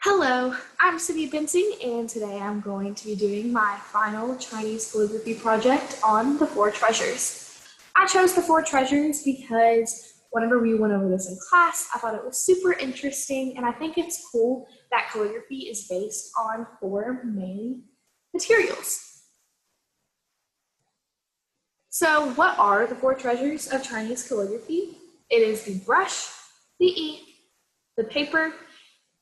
Hello, I'm Cindy Bensing, and today I'm going to be doing my final Chinese calligraphy project on the four treasures. I chose the four treasures because whenever we went over this in class, I thought it was super interesting, and I think it's cool that calligraphy is based on four main materials. So what are the four treasures of Chinese calligraphy? It is the brush, the ink, the paper,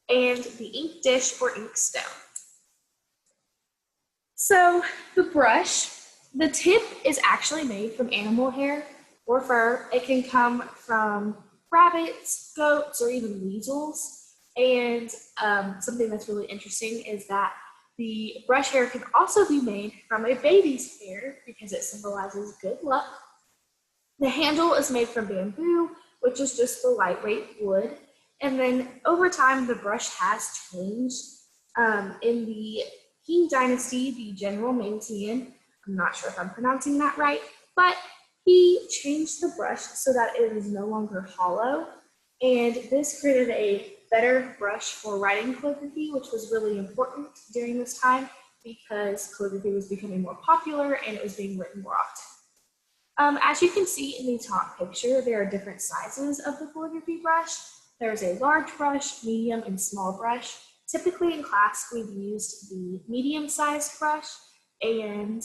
and the ink dish or ink stone. So the brush, the tip is actually made from animal hair or fur. It can come from rabbits, goats, or even weasels. And something that's really interesting is that the brush hair can also be made from a baby's hair because it symbolizes good luck. The handle is made from bamboo, which is just the lightweight wood. And then over time, the brush has changed. In the Qing Dynasty, the general Ming-Tian, I'm not sure if I'm pronouncing that right, but he changed the brush so that it is no longer hollow. And this created a better brush for writing calligraphy, which was really important during this time because calligraphy was becoming more popular and it was being written more often. As you can see in the top picture, there are different sizes of the calligraphy brush. There's a large brush, medium, and small brush. Typically in class, we've used the medium-sized brush, and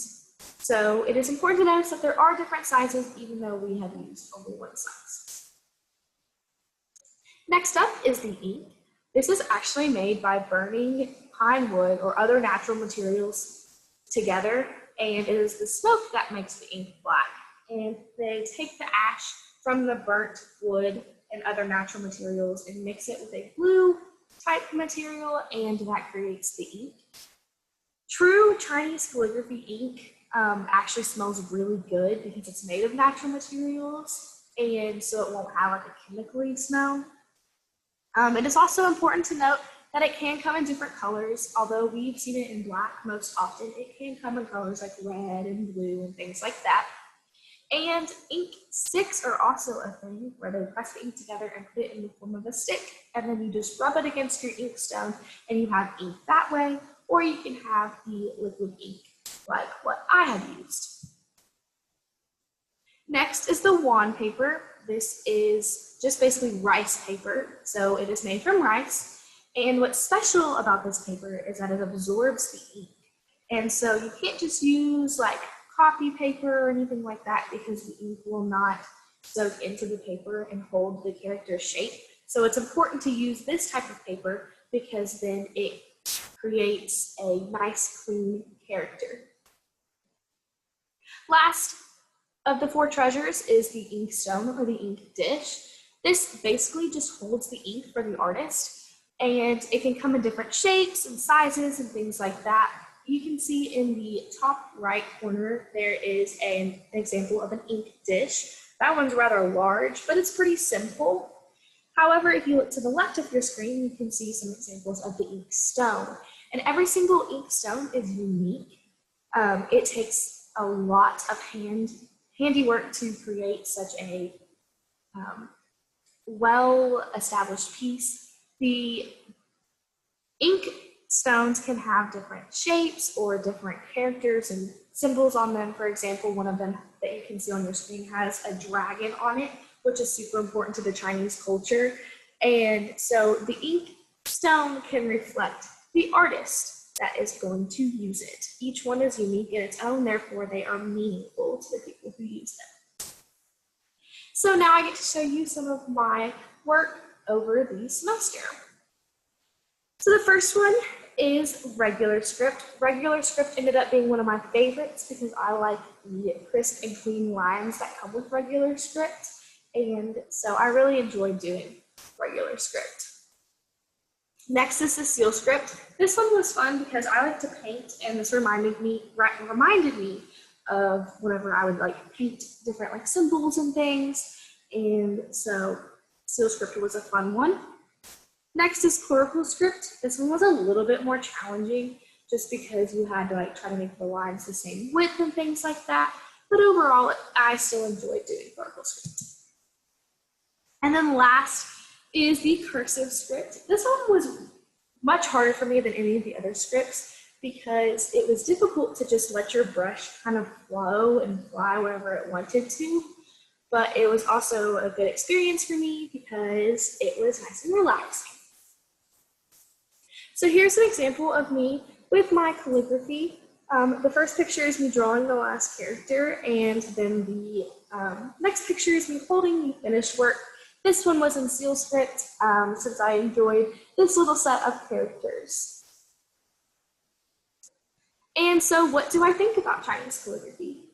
so it is important to notice that there are different sizes even though we have used only one size. Next up is the ink. This is actually made by burning pine wood or other natural materials together, and it is the smoke that makes the ink black. And they take the ash from the burnt wood and other natural materials and mix it with a glue type material, and that creates the ink. True Chinese calligraphy ink actually smells really good because it's made of natural materials, and so it won't have like a chemically smell. It is also important to note that it can come in different colors. Although we've seen it in black most often, it can come in colors like red and blue and things like that. And ink sticks are also a thing where they press the ink together and put it in the form of a stick, and then you just rub it against your ink stone and you have ink that way, or you can have the liquid ink like what I have used. Next is the wand paper. This is just basically rice paper, so it is made from rice, and what's special about this paper is that it absorbs the ink, and so you can't just use like copy paper or anything like that because the ink will not soak into the paper and hold the character's shape. So it's important to use this type of paper because then it creates a nice, clean character. Last of the four treasures is the ink stone or the ink dish. This basically just holds the ink for the artist, and it can come in different shapes and sizes and things like that. You can see in the top right corner, there is an example of an ink dish. That one's rather large, but it's pretty simple. However, if you look to the left of your screen, you can see some examples of the ink stone. And every single ink stone is unique. It takes a lot of handiwork to create such a well-established piece. The ink stones can have different shapes or different characters and symbols on them. For example, one of them that you can see on your screen has a dragon on it, which is super important to the Chinese culture. And so the ink stone can reflect the artist that is going to use it. Each one is unique in its own, therefore they are meaningful to the people who use them. So now I get to show you some of my work over the semester. So the first one is regular script. Regular script ended up being one of my favorites because I like the crisp and clean lines that come with regular script, and so I really enjoyed doing regular script. Next is the seal script. This one was fun because I like to paint, and this reminded me of whenever I would like paint different like symbols and things, and so seal script was a fun one. Next is chlorophyll script. This one was a little bit more challenging just because you had to like try to make the lines the same width and things like that. But overall, I still enjoyed doing chlorophyll script. And then last is the cursive script. This one was much harder for me than any of the other scripts because it was difficult to just let your brush kind of flow and fly wherever it wanted to. But it was also a good experience for me because it was nice and relaxing. So here's an example of me with my calligraphy. The first picture is me drawing the last character, and then the next picture is me holding the finished work. This one was in seal script since I enjoyed this little set of characters. And so what do I think about Chinese calligraphy?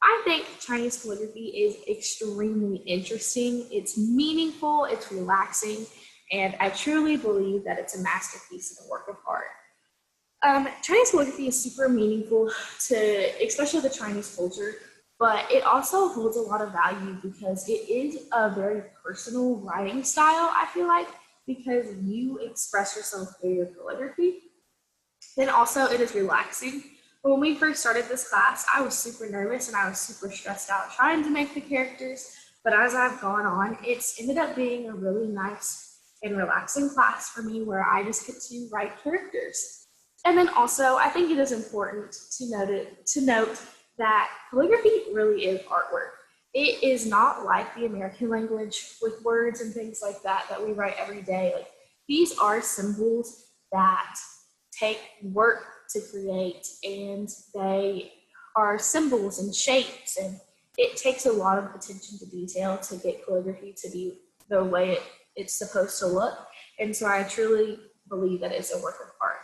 I think Chinese calligraphy is extremely interesting. It's meaningful, it's relaxing, and I truly believe that it's a masterpiece and a work of art. Chinese calligraphy is super meaningful to especially the Chinese culture, but it also holds a lot of value because it is a very personal writing style, I feel like, because you express yourself through your calligraphy. Then also it is relaxing. When we first started this class, I was super nervous and I was super stressed out trying to make the characters, but as I've gone on, it's ended up being a really nice and relaxing class for me where I just get to write characters. And then also, I think it is important to note that calligraphy really is artwork. It is not like the American language with words and things like that we write every day. Like, these are symbols that take work to create, and they are symbols and shapes, and it takes a lot of attention to detail to get calligraphy to be the way it's supposed to look. And so I truly believe that it's a work of art.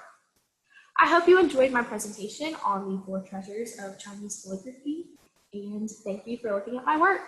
I hope you enjoyed my presentation on the 4 treasures of Chinese calligraphy, and thank you for looking at my work.